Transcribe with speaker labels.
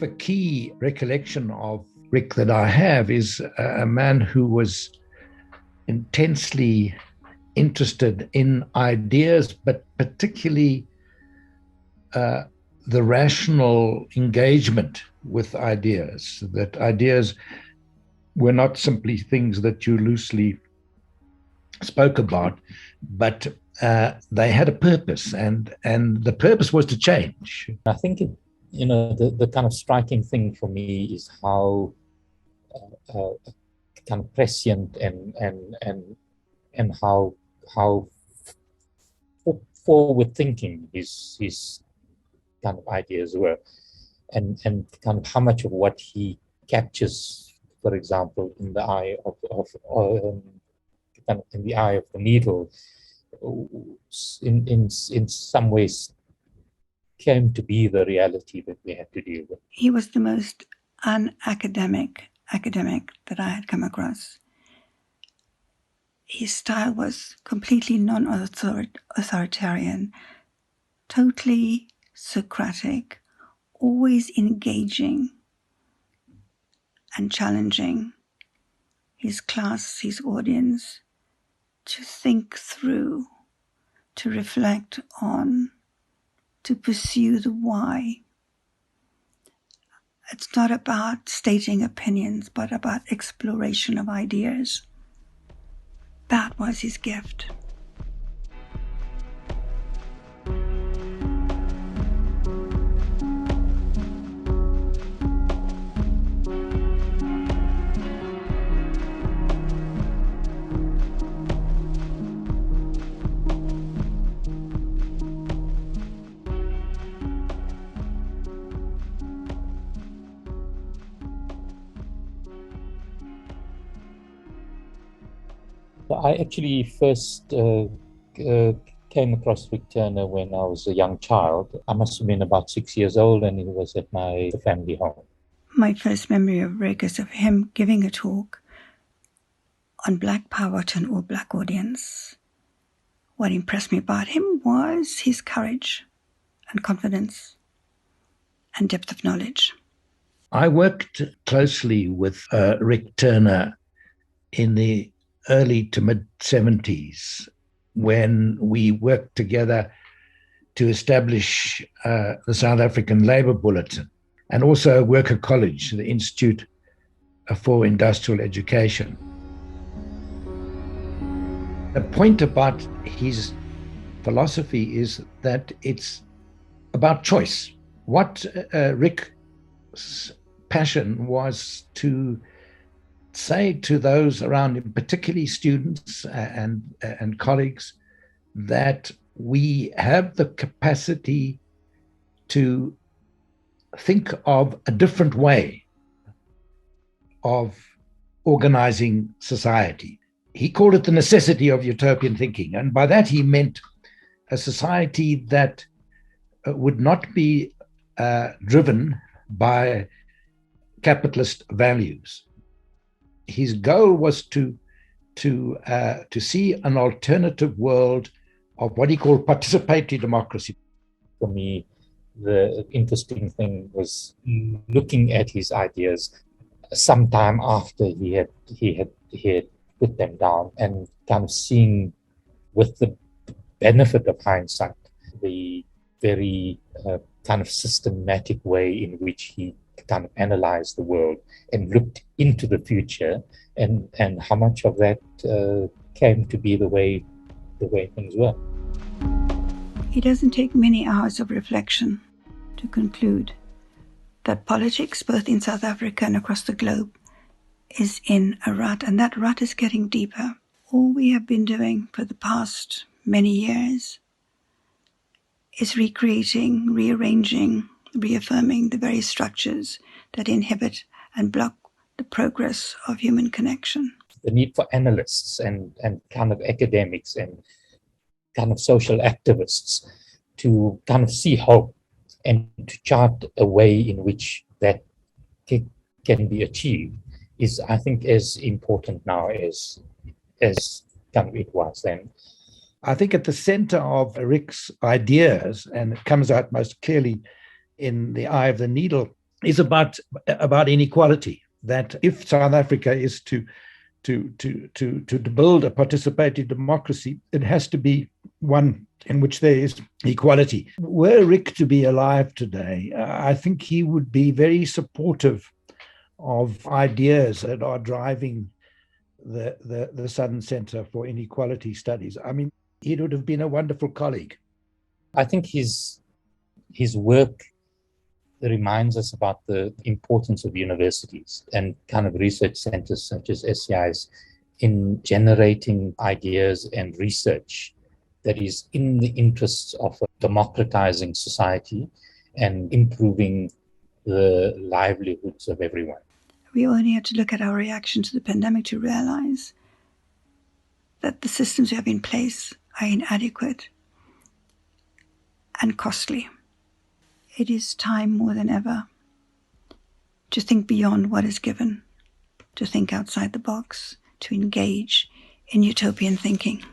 Speaker 1: the key recollection of Rick that I have is a man who was intensely interested in ideas, but particularly the rational engagement with ideas, that ideas were not simply things that you loosely spoke about, but they had a purpose, and the purpose was to change.
Speaker 2: I think the kind of striking thing for me is how kind of prescient and how forward thinking his kind of ideas were, and kind of how much of what he captures, for example, in the eye of in the eye of the needle, in some ways came to be the reality that we had to deal with.
Speaker 3: He was the most unacademic academic that I had come across. His style was completely non-authoritarian, totally Socratic, always engaging and challenging his class, his audience, to think through, to reflect on, to pursue the why. It's not about stating opinions, but about exploration of ideas. That was his gift.
Speaker 2: I actually first came across Rick Turner when I was a young child. I must have been about 6 years old, and it was at my family home.
Speaker 3: My first memory of Rick is of him giving a talk on Black Power to an all-Black audience. What impressed me about him was his courage and confidence and depth of knowledge.
Speaker 1: I worked closely with Rick Turner in the early to mid-70s when we worked together to establish the South African Labour Bulletin and also Worker College, the Institute for Industrial Education. The point about his philosophy is that it's about choice. What Rick's passion was to say to those around him, particularly students and colleagues, that we have the capacity to think of a different way of organizing society. He called it the necessity of utopian thinking, and by that he meant a society that would not be driven by capitalist values. His goal was to see an alternative world of what he called participatory democracy.
Speaker 2: For me, the interesting thing was looking at his ideas sometime after he had put them down, and kind of seeing, with the benefit of hindsight, the very kind of systematic way in which he kind of analyzed the world and looked into the future, and how much of that came to be the way things were.
Speaker 3: It doesn't take many hours of reflection to conclude that politics, both in South Africa and across the globe, is in a rut, and that rut is getting deeper. All we have been doing for the past many years is recreating, rearranging, reaffirming the very structures that inhibit and block the progress of human connection.
Speaker 2: The need for analysts and kind of academics and kind of social activists to kind of see hope and to chart a way in which that can be achieved is, I think, as important now as kind of it was then.
Speaker 1: I think at the center of Rick's ideas, and it comes out most clearly in The Eye of the Needle, is about inequality. That if South Africa is to build a participative democracy, it has to be one in which there is equality. Were Rick to be alive today, I think he would be very supportive of ideas that are driving the Southern Centre for Inequality Studies. I mean, he would have been a wonderful colleague.
Speaker 2: I think his work reminds us about the importance of universities and kind of research centers such as SCIS in generating ideas and research that is in the interests of democratizing society and improving the livelihoods of everyone.
Speaker 3: We only have to look at our reaction to the pandemic to realize that the systems we have in place are inadequate and costly. It is time more than ever to think beyond what is given, to think outside the box, to engage in utopian thinking.